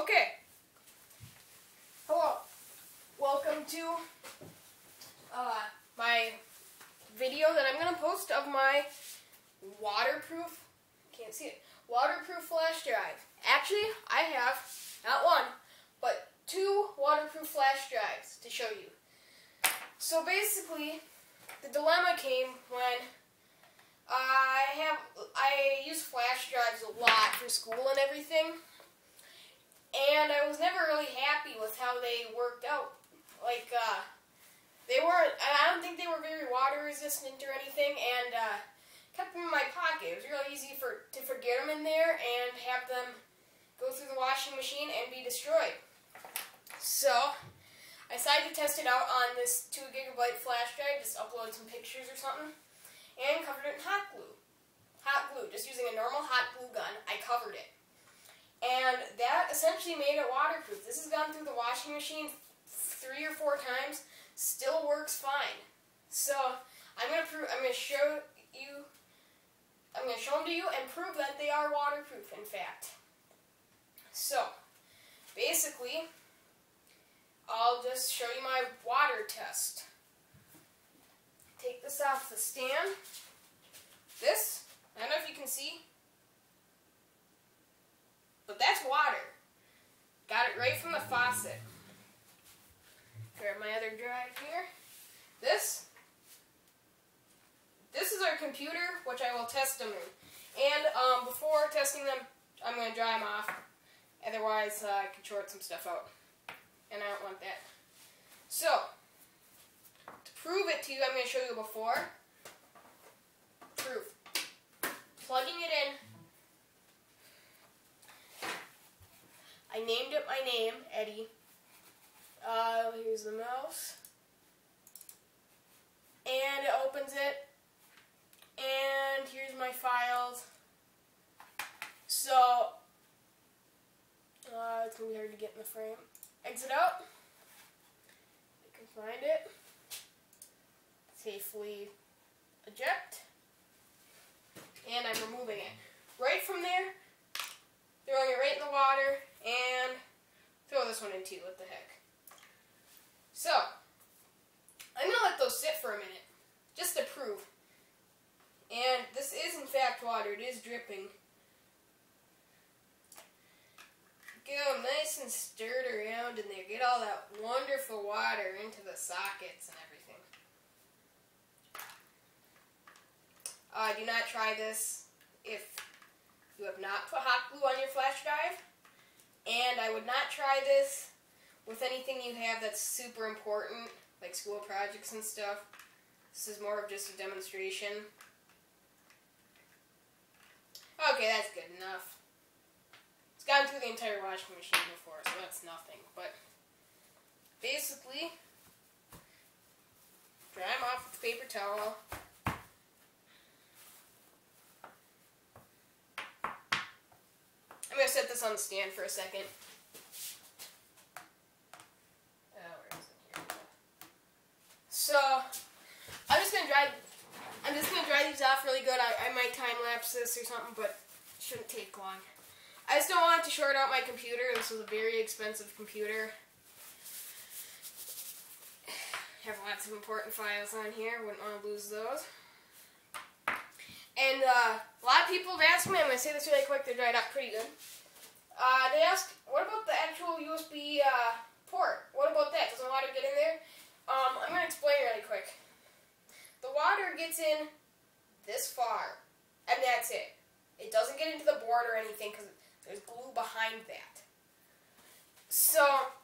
Okay. Hello. Welcome to my video that I'm going to post of my waterproof, can't see it, waterproof flash drive. Actually, I have not one, but two waterproof flash drives to show you. So basically, the dilemma came when I use flash drives a lot for school and everything, and I was never really happy with how they worked out. Like, they weren't, I don't think they were very water resistant or anything, and kept them in my pocket. It was really easy to forget them in there and have them go through the washing machine and be destroyed. So I decided to test it out on this 2 GB flash drive, just upload some pictures or something, and covered it in hot glue. Hot glue, just using a normal hot glue gun, I covered it. And that essentially made it waterproof. This has gone through the washing machine 3 or 4 times, still works fine. So I'm going to show them to you and prove that they are waterproof, in fact. So basically, I'll just show you my water test. Take this off the stand. This, I don't know if you can see, but that's water. Got it right from the faucet. Grab my other drive here. This is our computer, which I will test them in. And before testing them, I'm going to dry them off. Otherwise, I could short some stuff out. And I don't want that. So, to prove it to you, I'm going to show you before. Proof. Plugging it in. I named it my name, Eddie. Here's the mouse. And it opens it. And here's my files. So, it's going to be hard to get in the frame. Exit out. You can find it. Safely eject. And I'm removing it. Right from there, throwing it right in the water, and throw this one in too, what the heck. So, I'm going to let those sit for a minute, just to prove. And this is in fact water, it is dripping. Get them nice and stirred around in there, get all that wonderful water into the sockets and everything. Do not try this if you have not put hot glue on your flash drive. And I would not try this with anything you have that's super important, like school projects and stuff. This is more of just a demonstration. Okay, that's good enough. It's gone through the entire washing machine before, so that's nothing. But basically, dry them off with a paper towel. I'm going to set this on the stand for a second. Where is it? Here we go. So, I'm just going to dry these off really good. I might time lapse this or something, but it shouldn't take long. I just don't want it to short out my computer. This is a very expensive computer. Have lots of important files on here. Wouldn't want to lose those. And a lot of people have asked me, I'm going to say this really quick, they're dried up pretty good. They asked, what about the actual USB port? What about that? Doesn't water get in there? I'm going to explain really quick. The water gets in this far, and that's it. It doesn't get into the board or anything because there's glue behind that. So,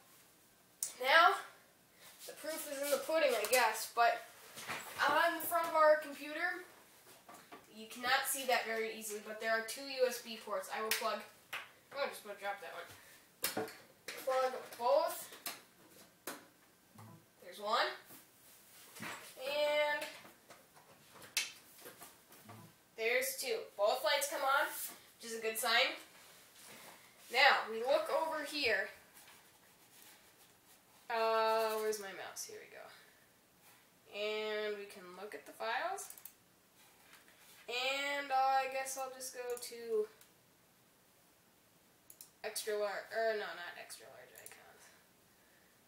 now, the proof is in the pudding, I guess, but on the front of our computer, you cannot see that very easily, but there are 2 USB ports. I will plug, I'm just going to drop that one. Plug both. There's one. And there's 2. Both lights come on, which is a good sign. Now, we look over here. Where's my mouse? Here we go. And we can look at the files. And I guess I'll just go to extra large, or no, not extra large icons.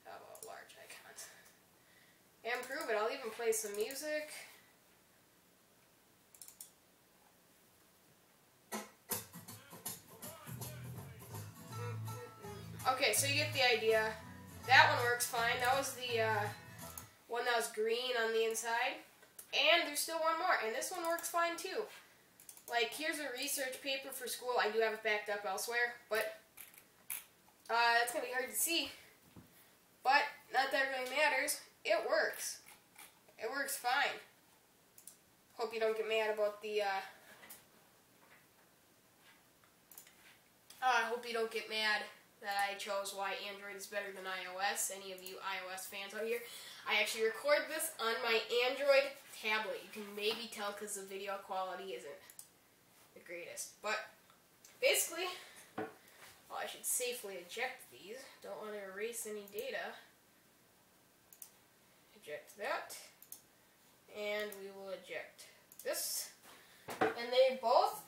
How about large icons? Improve it. I'll even play some music. Okay, so you get the idea. That one works fine. That was the one that was green on the inside. And there's still one more, and this one works fine too. Like, here's a research paper for school. I do have it backed up elsewhere, but it's going to be hard to see. But not that it really matters. It works. It works fine. Hope you don't get mad about the, I hope you don't get mad that I chose why Android is better than iOS. Any of you iOS fans out here. I actually record this on my Android tablet. You can maybe tell because the video quality isn't the greatest. But basically, well, I should safely eject these. Don't want to erase any data. Eject that. And we will eject this. And they both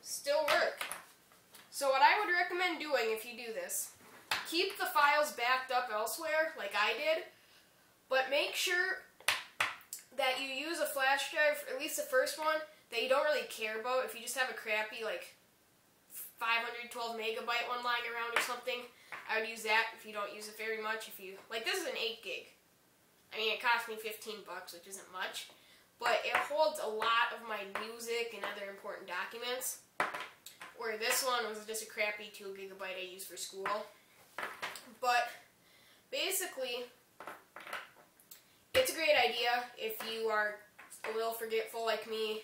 still work. So what I would recommend doing if you do this, keep the files backed up elsewhere, like I did, but make sure that you use a flash drive, at least the first one, that you don't really care about. If you just have a crappy, like, 512 megabyte one lying around or something, I would use that if you don't use it very much. If you, like, this is an 8 gig. I mean, it cost me $15, which isn't much, but it holds a lot of my music and other important documents. Where this one was just a crappy 2 gigabyte I used for school. But basically, it's a great idea if you are a little forgetful like me.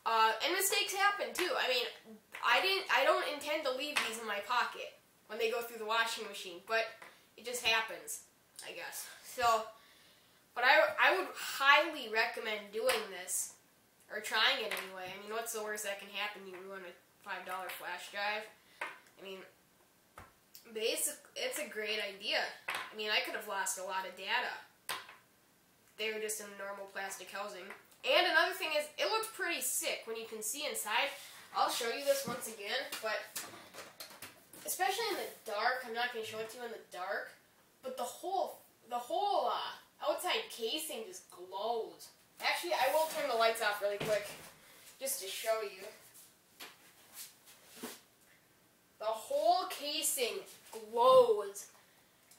And mistakes happen too. I mean, I don't intend to leave these in my pocket when they go through the washing machine, but it just happens, I guess. So, but I would highly recommend doing this, or trying it anyway. I mean, what's the worst that can happen? You ruin a $5 flash drive. I mean, it's a great idea. I mean, I could have lost a lot of data. They were just in normal plastic housing. And another thing is, it looks pretty sick when you can see inside. I'll show you this once again, but especially in the dark, I'm not going to show it to you in the dark, but the whole outside casing just glows. Actually, I will turn the lights off really quick, just to show you. The whole casing glows,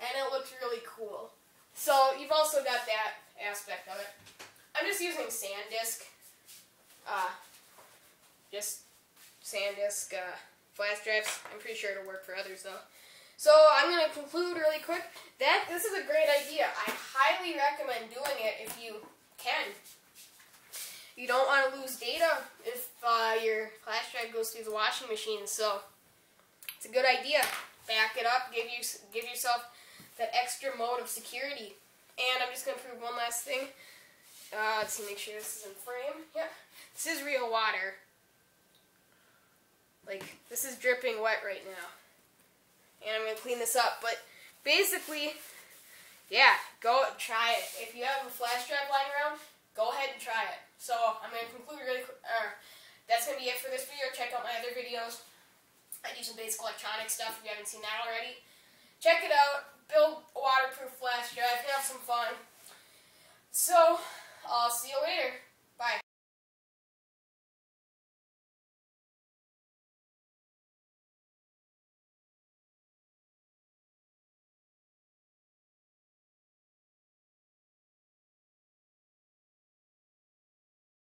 and it looks really cool. So you've also got that aspect of it. I'm just using SanDisk. Just SanDisk flash drives. I'm pretty sure it'll work for others though. So I'm going to conclude really quick. This is a great idea. I highly recommend doing it if you can. You don't want to lose data if your flash drive goes through the washing machine. So it's a good idea. Back it up. Give yourself that extra mode of security. And I'm just going to prove one last thing. Let's see, make sure this is in frame. Yeah. This is real water. Like, this is dripping wet right now. And I'm going to clean this up. But basically, yeah, go try it. If you have a flash drive lying around, go ahead and try it. So I'm going to conclude really quick. That's going to be it for this video. Check out my other videos. I do some basic electronic stuff if you haven't seen that already. Check it out. Build a waterproof flash drive. Have some fun. So, I'll see you later.